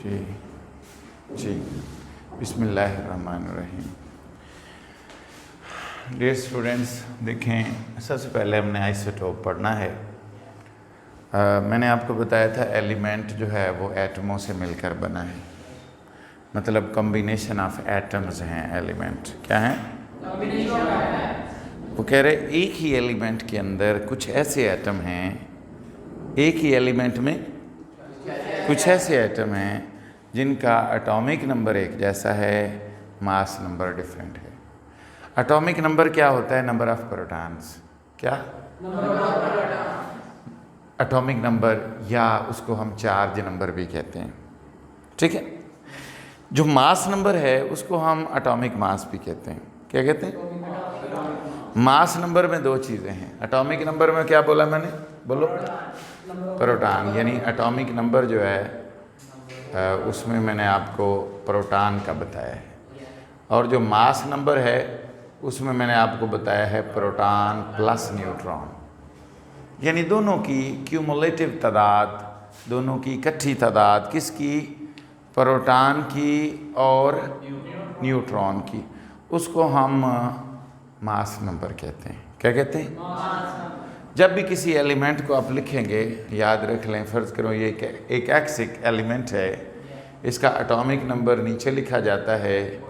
जी जी बिस्मिल्लाहिर्रहमानिर्रहीम। Dear students, देखें, सबसे पहले हमने आइसोटोप पढ़ना है। मैंने आपको बताया था एलिमेंट जो है वो एटमों से मिलकर बना है, मतलब कॉम्बिनेशन ऑफ एटम्स हैं एलिमेंट। क्या है? वो कह रहे एक ही एलिमेंट के अंदर कुछ ऐसे एटम हैं, एक ही एलिमेंट में कुछ ऐसे एटम हैं जिनका एटॉमिक नंबर एक जैसा है, मास नंबर डिफरेंट है। एटॉमिक नंबर क्या होता है? Number of protons. क्या? एटॉमिक नंबर, या उसको हम चार्ज नंबर भी कहते हैं। ठीक है। जो मास नंबर है उसको हम एटॉमिक मास भी कहते हैं। क्या कहते हैं? मास नंबर में दो चीज़ें हैं। एटॉमिक नंबर में क्या बोला मैंने? बोलो। प्रोटॉन, यानी एटॉमिक नंबर जो है उसमें मैंने आपको प्रोटॉन का बताया है, और जो मास नंबर है उसमें मैंने आपको बताया है प्रोटॉन प्लस न्यूट्रॉन, यानी दोनों की क्यूमुलेटिव तादाद, दोनों की इकट्ठी तादाद, किसकी? प्रोटॉन की और न्यूट्रॉन की, उसको हम मास नंबर कहते हैं। क्या कहते हैं? जब भी किसी एलिमेंट को आप लिखेंगे, याद रख लें, फ़र्ज़ करो ये एक एक्स एक एलिमेंट है, इसका एटॉमिक नंबर नीचे लिखा जाता है,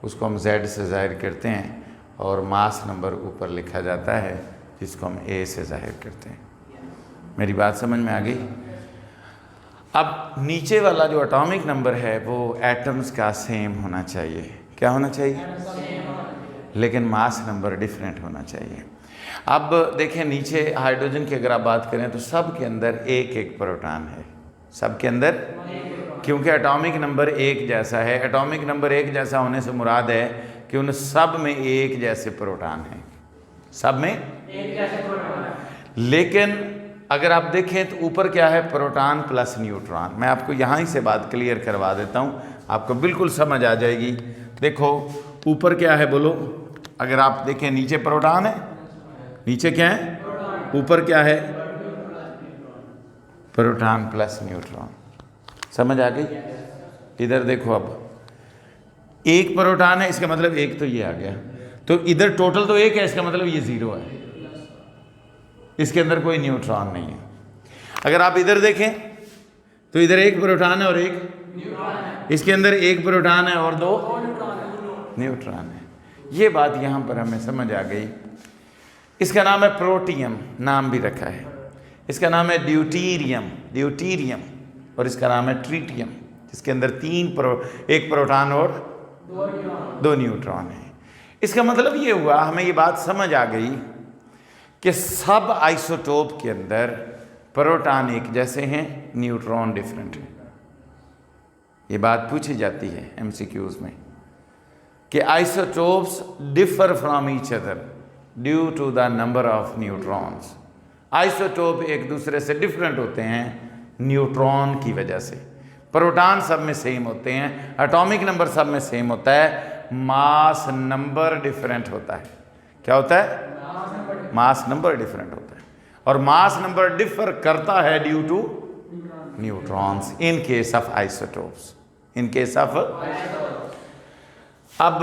उसको हम Z से ज़ाहिर करते हैं, और मास नंबर ऊपर लिखा जाता है जिसको हम A से ज़ाहिर करते हैं। मेरी बात समझ में आ गई? अब नीचे वाला जो एटॉमिक नंबर है वो एटम्स का सेम होना चाहिए। क्या होना चाहिए? लेकिन मास नंबर डिफरेंट होना चाहिए। अब देखें, नीचे हाइड्रोजन की अगर आप बात करें तो सब के अंदर एक एक प्रोटॉन है, सब के अंदर, क्योंकि एटॉमिक नंबर एक जैसा है। एटॉमिक नंबर एक जैसा होने से मुराद है कि उन सब में एक जैसे प्रोटॉन हैं, सब में एक जैसे प्रोटॉन है। लेकिन अगर आप देखें तो ऊपर क्या है? Proton plus neutron. मैं आपको यहाँ ही से बात क्लियर करवा देता हूँ, आपको बिल्कुल समझ आ जाएगी। देखो ऊपर क्या है, बोलो। अगर आप देखें नीचे प्रोटॉन है, नीचे क्या है? ऊपर क्या है? Proton plus neutron. समझ आ गई? इधर देखो, अब एक प्रोटॉन है, इसका मतलब एक तो ये आ गया, तो इधर टोटल तो एक है, इसका मतलब ये जीरो है, इसके अंदर कोई न्यूट्रॉन नहीं है। अगर आप इधर देखें तो इधर एक प्रोटॉन है और एक न्यूट्रॉन है, इसके अंदर एक प्रोटॉन है और दो न्यूट्रॉन है। ये बात यहाँ पर हमें समझ आ गई। इसका नाम है प्रोटियम, नाम भी रखा है। इसका नाम है ड्यूटीरियम, और इसका नाम है ट्रीटियम, जिसके अंदर एक प्रोटॉन और दो न्यूट्रॉन है। इसका मतलब ये हुआ, हमें ये बात समझ आ गई कि सब आइसोटोप के अंदर प्रोटॉन एक जैसे हैं, न्यूट्रॉन डिफरेंट है। ये बात पूछी जाती है एमसीक्यूज में कि isotopes differ from each other due to the number of neutrons. Isotope एक दूसरे से डिफरेंट होते हैं न्यूट्रॉन की वजह से। प्रोटॉन सब में सेम होते हैं, एटॉमिक नंबर सब में सेम होता है, मास नंबर डिफरेंट होता है। क्या होता है? मास नंबर डिफरेंट होता है, और मास नंबर डिफर करता है due to neutrons in case of isotopes, in case of. अब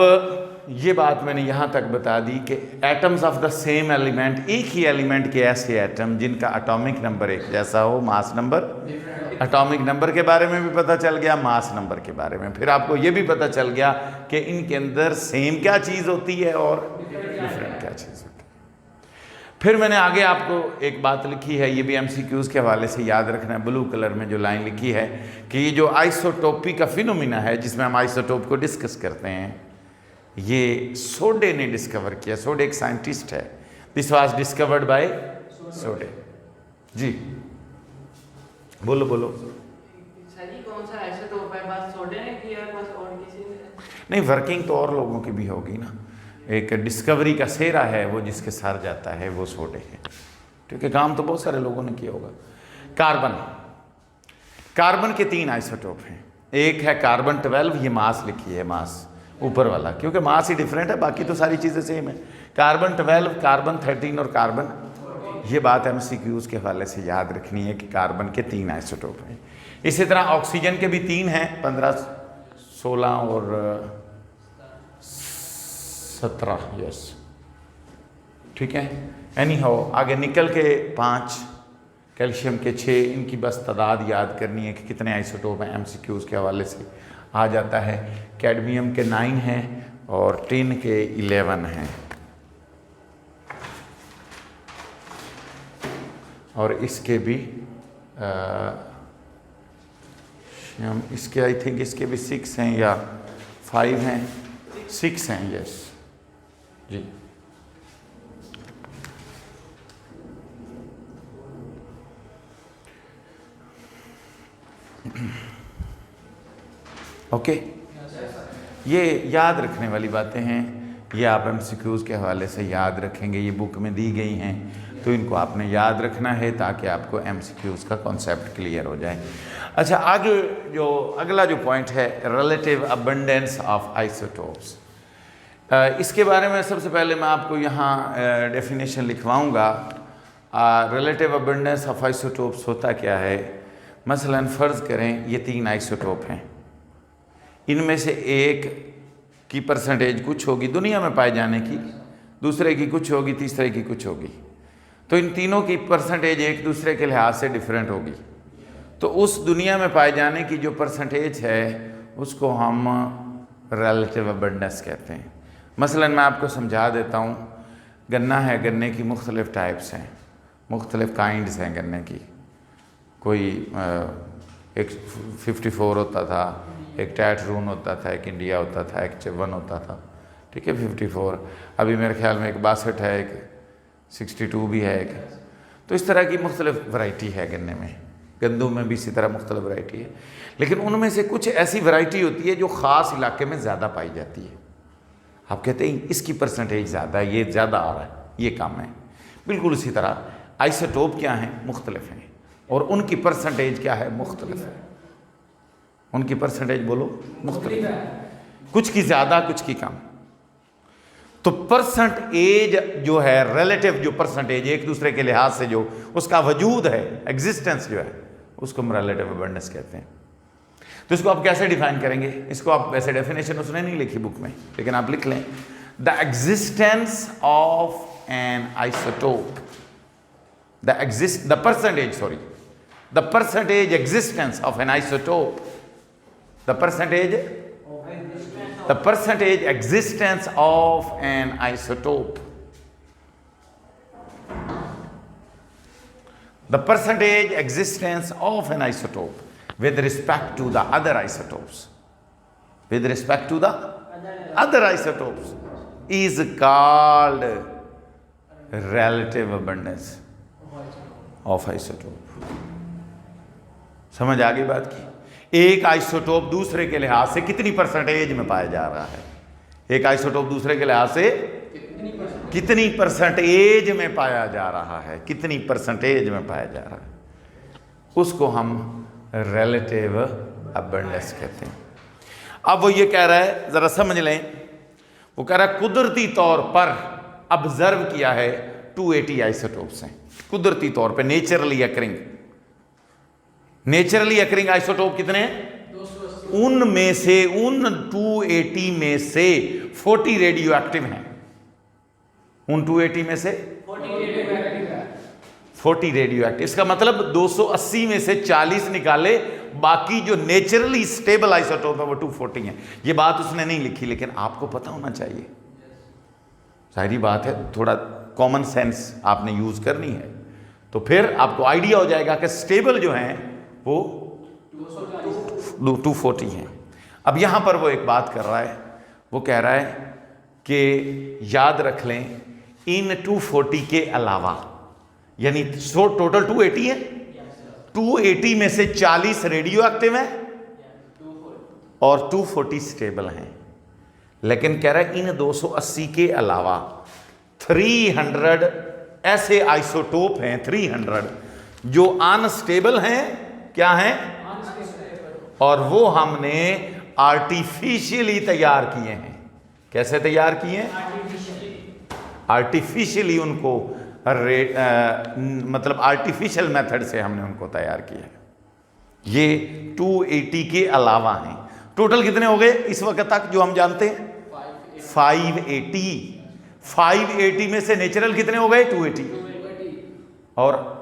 ये बात मैंने यहाँ तक बता दी कि atoms of the same element, एक ही एलिमेंट के ऐसे एटम जिनका एटॉमिक नंबर एक जैसा हो, मास नंबर, एटॉमिक नंबर के बारे में भी पता चल गया, मास नंबर के बारे में। फिर आपको ये भी पता चल गया कि इनके अंदर सेम क्या चीज़ होती है और डिफरेंट क्या चीज़ होती है। फिर मैंने आगे आपको एक बात लिखी है, ये भी एमसीक्यूज़ के हवाले से याद रखना है। ब्लू कलर में जो लाइन लिखी है कि ये जो आइसोटोपी का फिनोमिना है, जिसमें हम आइसोटोप को डिस्कस करते हैं, ये सोडे ने डिस्कवर किया। सोडे एक साइंटिस्ट है। दिस वाज डिस्कवर्ड बाय सोडे। जी बोलो बोलो। कौन सा आइसोटोप है? बस सोडे ने किया, बस और किसी ने नहीं, वर्किंग तो और लोगों की भी होगी ना। एक डिस्कवरी का सेहरा है वो जिसके सर जाता है, वो सोडे है। ठीक है, काम तो बहुत सारे लोगों ने किया होगा। कार्बन के 3 आइसोटोप हैं। एक है कार्बन 12, ये मास लिखी है, मास ऊपर वाला, क्योंकि मास ही डिफरेंट है, बाकी तो सारी चीज़ें सेम है। कार्बन 12, कार्बन 13 और कार्बन, ये बात एमसीक्यूज़ के हवाले से याद रखनी है कि कार्बन के 3 आइसोटोप हैं। इसी तरह ऑक्सीजन के भी 3 हैं, 15, 16 और 17, यस, ठीक है। एनी हाउ आगे निकल के 5, कैल्शियम के 6, इनकी बस तादाद याद करनी है कि कितने आइसोटोप हैं, एमसीक्यूज के हवाले से आ जाता है। कैडमियम के 9 हैं और टिन के 11 हैं, और इसके भी इसके आई थिंक इसके भी 6 हैं या 5 हैं, 6 हैं, यस जी। ओके, ये याद रखने वाली बातें हैं, ये आप एमसीक्यूज के हवाले से याद रखेंगे, ये बुक में दी गई हैं, तो इनको आपने याद रखना है ताकि आपको एमसीक्यूज का कॉन्सेप्ट क्लियर हो जाए। अच्छा, आगे जो अगला जो पॉइंट है, रिलेटिव अबंडेंस ऑफ आइसोटोप्स, इसके बारे में सबसे पहले मैं आपको यहाँ डेफिनेशन लिखवाऊँगा। रिलेटिव अबंडेंस ऑफ आइसोटोप्स होता क्या है? मसलन फ़र्ज़ करें ये 3 आइसोटोप हैं, इनमें से एक की परसेंटेज कुछ होगी दुनिया में पाए जाने की, दूसरे की कुछ होगी, तीसरे की कुछ होगी, तो इन तीनों की परसेंटेज एक दूसरे के लिहाज से डिफरेंट होगी। तो उस दुनिया में पाए जाने की जो परसेंटेज है उसको हम रिलेटिव अबंडेंस कहते हैं। मसलन मैं आपको समझा देता हूँ, गन्ना है, गन्ने की मुख्तलिफ़ टाइप्स हैं, मुख्तलिफ़ काइंड्स हैं गन्ने की। कोई एक 54 होता था, एक टैटरून होता था, एक इंडिया होता था, एक 54 होता था, ठीक है 54। अभी मेरे ख्याल में एक 62 है, एक 62 भी है एक। तो इस तरह की मुख्तलिफ़ वैरायटी है गन्ने में, गंदम में भी इसी तरह मुख्तलिफ़ वैरायटी है। लेकिन उनमें से कुछ ऐसी वैरायटी होती है जो ख़ास इलाके में ज़्यादा पाई जाती है। आप कहते हैं इसकी परसेंटेज ज़्यादा है, ये ज़्यादा आ रहा है, ये कम है। बिल्कुल इसी तरह आइसोटोप क्या हैं? मुख्तलिफ़ हैं, और उनकी परसेंटेज क्या है? मुख्तलिफ है। उनकी परसेंटेज बोलो, मुख्तलिफ है, कुछ की ज़्यादा कुछ की कम। तो परसेंटेज जो है, रिलेटिव जो परसेंटेज एक दूसरे के लिहाज से जो उसका वजूद है, एग्जिस्टेंस जो है, उसको हम रिलेटिव अबंडेंस कहते हैं। तो इसको आप कैसे डिफाइन करेंगे? इसको आप वैसे डेफिनेशन उसने नहीं लिखी बुक में, लेकिन आप लिख लें, the existence of N isotope, the percentage existence of an isotope, the percentage existence of an isotope, the percentage existence of an isotope with respect to the other isotopes, with respect to the other isotopes is called relative abundance of isotope. समझ आ गई बात की? एक isotope दूसरे के लिहाज से कितनी परसेंटेज में पाया जा रहा है, एक आइसोटोप दूसरे के लिहाज से कितनी परसेंटेज में पाया जा रहा है, कितनी परसेंटेज में पाया जा रहा है, उसको हम रिलेटिव अबंडेंस कहते हैं। अब वो ये कह रहा है, जरा समझ लें, वो कह रहा है कुदरती तौर पर ऑब्जर्व किया है 280 आइसोटोप्स हैं, कुदरती तौर पे नेचुरली अकरिंग आइसोटोप कितने हैं? 280। उनमें से उन 280 में से 40 रेडियो एक्टिव हैं। उन 280 में से 40 रेडियो एक्टिव। इसका मतलब 280 में से 40 निकाले, बाकी जो नेचुरली स्टेबल आइसोटोप है वो 240 है। ये बात उसने नहीं लिखी, लेकिन आपको पता होना चाहिए, सारी बात है, थोड़ा कॉमन सेंस आपने यूज करनी है, तो फिर आपको आइडिया हो जाएगा कि स्टेबल जो हैं वो 240 हैं। अब यहां पर वो एक बात कर रहा है, वो कह रहा है कि याद रख लें, इन 240 के अलावा, यानी टोटल 280 है, 280 में से 40 रेडियो एक्टिव हैं और 240 स्टेबल हैं। लेकिन कह रहा है इन 280 के अलावा 300 ऐसे आइसोटोप हैं, 300 जो अनस्टेबल हैं। क्या हैं? और वो हमने आर्टिफिशियली तैयार किए हैं। कैसे तैयार किए हैं? आर्टिफिशियली उनको मतलब आर्टिफिशियल मेथड से हमने उनको तैयार किया है। ये 280 के अलावा हैं। टोटल कितने हो गए इस वक्त तक जो हम जानते हैं? 580। 580 में से नेचुरल कितने हो गए? 280। और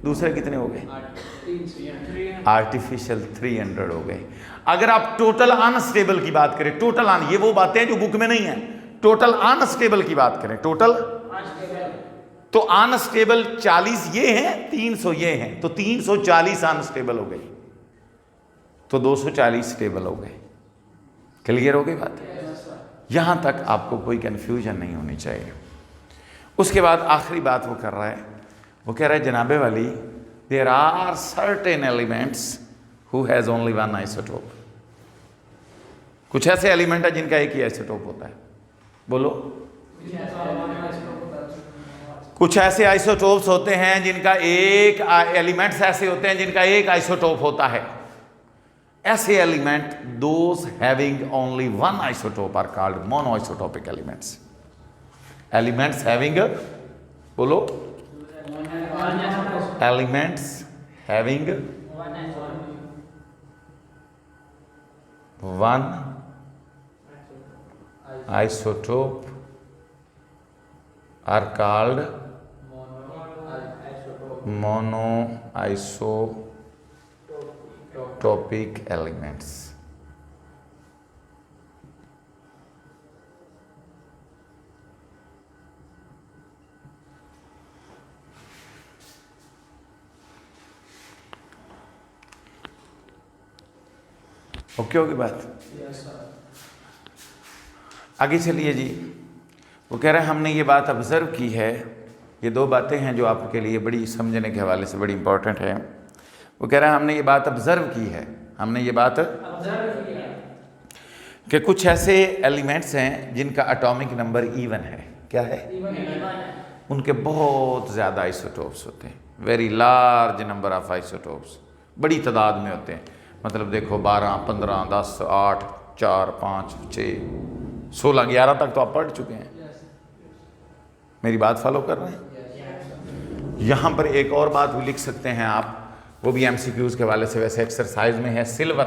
दूसरे कितने हो गए? आर्टिफिशियल 300 हो गए। अगर आप टोटल अनस्टेबल की बात करें, टोटल ये वो बातें हैं जो बुक में नहीं है, टोटल अनस्टेबल की बात करें, टोटल तो अनस्टेबल 40 ये हैं, 300 ये हैं, तो 340 अनस्टेबल हो गई, तो 240 स्टेबल हो गए। क्लियर हो गई बात? यहां तक आपको कोई कंफ्यूजन नहीं होनी चाहिए। उसके बाद आखिरी बात वो कर रहा है, वो कह रहा है जनाबे वाली, there are certain elements who has only one isotope. कुछ ऐसे एलिमेंट है जिनका एक ही आइसोटोप होता है। बोलो। कुछ ऐसे आइसोटोप्स होते हैं जिनका एक, एलिमेंट्स ऐसे होते हैं जिनका एक आइसोटोप होता है। ऐसे element, those having only one isotope are called monoisotopic elements. Elements having, बोलो, elements having one isotope are called monoisotopic elements. Okay होगी बात? आगे चलिए जी। वो कह रहे हैं हमने ये बात ऑब्जर्व की है, ये दो बातें हैं जो आपके लिए बड़ी समझने के हवाले से बड़ी इंपॉर्टेंट है। वो कह रहे हैं हमने ये बात ऑब्जर्व की है, हमने ये बात कि कुछ ऐसे एलिमेंट्स हैं जिनका एटॉमिक नंबर इवन है। क्या है? उनके बहुत ज़्यादा आइसोटोप्स होते हैं, very large number of isotopes, बड़ी तादाद में होते हैं। मतलब देखो 12, 15, 10, 8, 4, 5, 6, 16, 11 तक तो आप पढ़ चुके हैं। मेरी बात फॉलो कर रहे हैं? यहाँ पर एक और बात भी लिख सकते हैं आप, वो भी एमसीक्यूज के वाले से वैसे एक्सरसाइज में है, सिल्वर।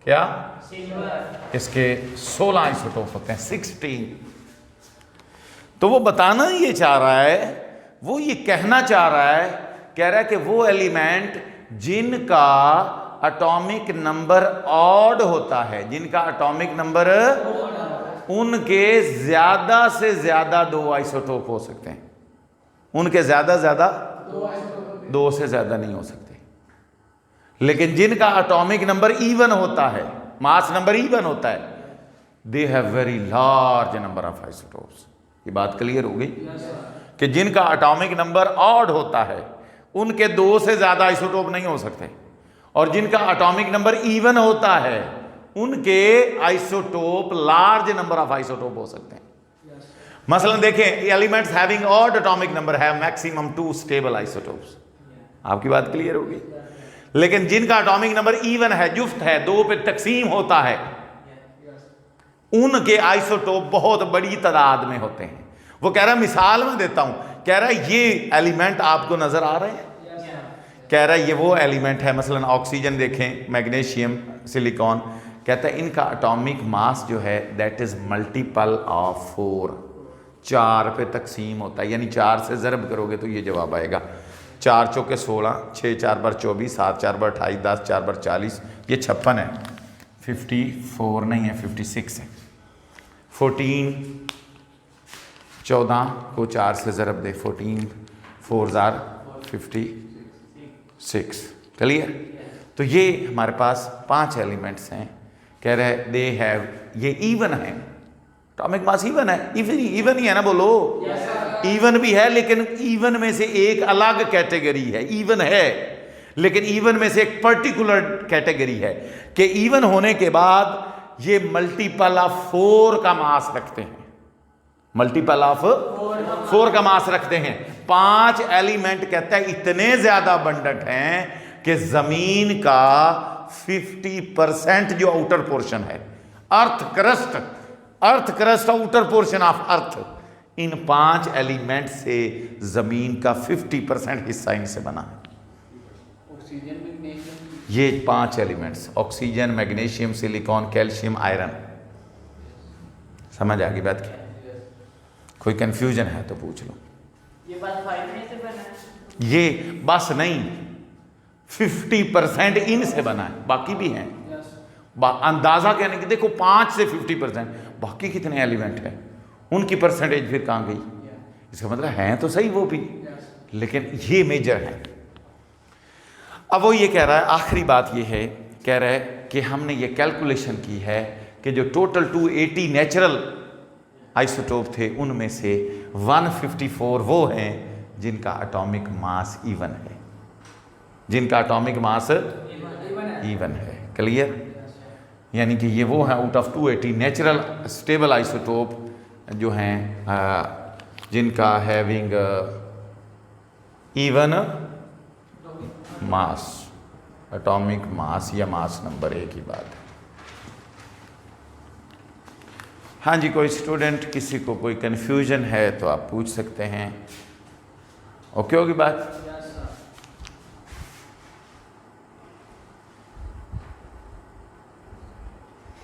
क्या? सिल्वर। इसके 16 आइसोटोप होते हैं, 16। तो वो बताना ये चाह रहा है, वो ये कहना चाह रहा है, कह रहा है कि वो एलिमेंट जिनका एटॉमिक नंबर ऑड होता है, जिनका एटॉमिक नंबर, उनके ज्यादा से ज्यादा 2 आइसोटोप हो सकते हैं। उनके ज्यादा ज्यादा 2 से ज्यादा नहीं हो सकते। लेकिन जिनका एटॉमिक नंबर इवन होता है, मास नंबर इवन होता है, they have very large number of isotopes. ये बात क्लियर हो गई कि जिनका एटॉमिक नंबर ऑड होता है उनके 2 से ज्यादा आइसोटोप नहीं हो सकते, और जिनका एटॉमिक नंबर इवन होता है उनके isotope, large number of isotope हो सकते हैं। मसलन देखें, elements having odd atomic number है मैक्सिमम 2 स्टेबल आइसोटोप्स। आपकी बात क्लियर होगी? लेकिन जिनका एटॉमिक नंबर इवन है, जुफ्त है, 2 पे तकसीम होता है, उनके आइसोटोप बहुत बड़ी तादाद में होते हैं। वो कह रहा है, मिसाल में देता हूं, कह रहा है ये एलिमेंट आपको नजर आ रहे हैं? कह रहा है ये वो एलिमेंट है, मसलन ऑक्सीजन देखें, मैग्नीशियम, सिलिकॉन, कहता है इनका एटॉमिक मास जो है दैट इज मल्टीपल ऑफ 4, 4 पे तकसीम होता है, यानी 4 से ज़रब करोगे तो ये जवाब आएगा। 4 चौके 16, 6 4 बार 24, 7 4 बार 28, 10 4 बार 40, ये 56 है, 54 नहीं है, 56 है। 14, 14 को 4 से ज़रब दे, 14 4 जार 56। क्लियर? तो ये हमारे पास 5 एलिमेंट्स हैं। कह रहे दे हैव, ये इवन है, एटॉमिक मास इवन है, इवन ही है ना, बोलो। इवन भी है, लेकिन इवन में से एक अलग कैटेगरी है। इवन है, लेकिन इवन में से एक पर्टिकुलर कैटेगरी है कि इवन होने के बाद ये मल्टीपल ऑफ 4 का मास रखते हैं, मल्टीपल ऑफ 4 का मास रखते हैं। 5 एलिमेंट कहता है इतने ज्यादा अबंडेंट हैं कि जमीन का 50% जो आउटर पोर्शन है, earth crust outer portion of earth, in 5 element से जमीन का 50% हिस्सा इनसे बना है। ये 5 elements, oxygen, magnesium, silicon, calcium, iron. समझ आ गई बात की? कोई कंफ्यूजन है तो पूछ लो। ये बात 5 में से बना है? ये बस नहीं, 50% इनसे बना है, बाकी भी हैं। अंदाजा कहने की देखो 5 से 50%, बाकी कितने एलिमेंट हैं उनकी परसेंटेज फिर कहाँ गई? इसका मतलब हैं तो सही वो भी, लेकिन ये मेजर है। अब वो ये कह रहा है, आखिरी बात ये है, कह रहा है कि हमने ये कैलकुलेशन की है कि जो टोटल 280 नेचुरल आइसोटोप थे उनमें से 154 वो हैं जिनका एटॉमिक मास इवन है, जिनका एटॉमिक मास इवन है। क्लियर? यानी कि ये वो हैं out of 280 natural stable isotope जो हैं जिनका हैविंग इवन मास, एटॉमिक मास या मास नंबर, एक ही बात है। हाँ जी, कोई स्टूडेंट किसी को कोई कन्फ्यूजन है तो आप पूछ सकते हैं। ओके होगी बात?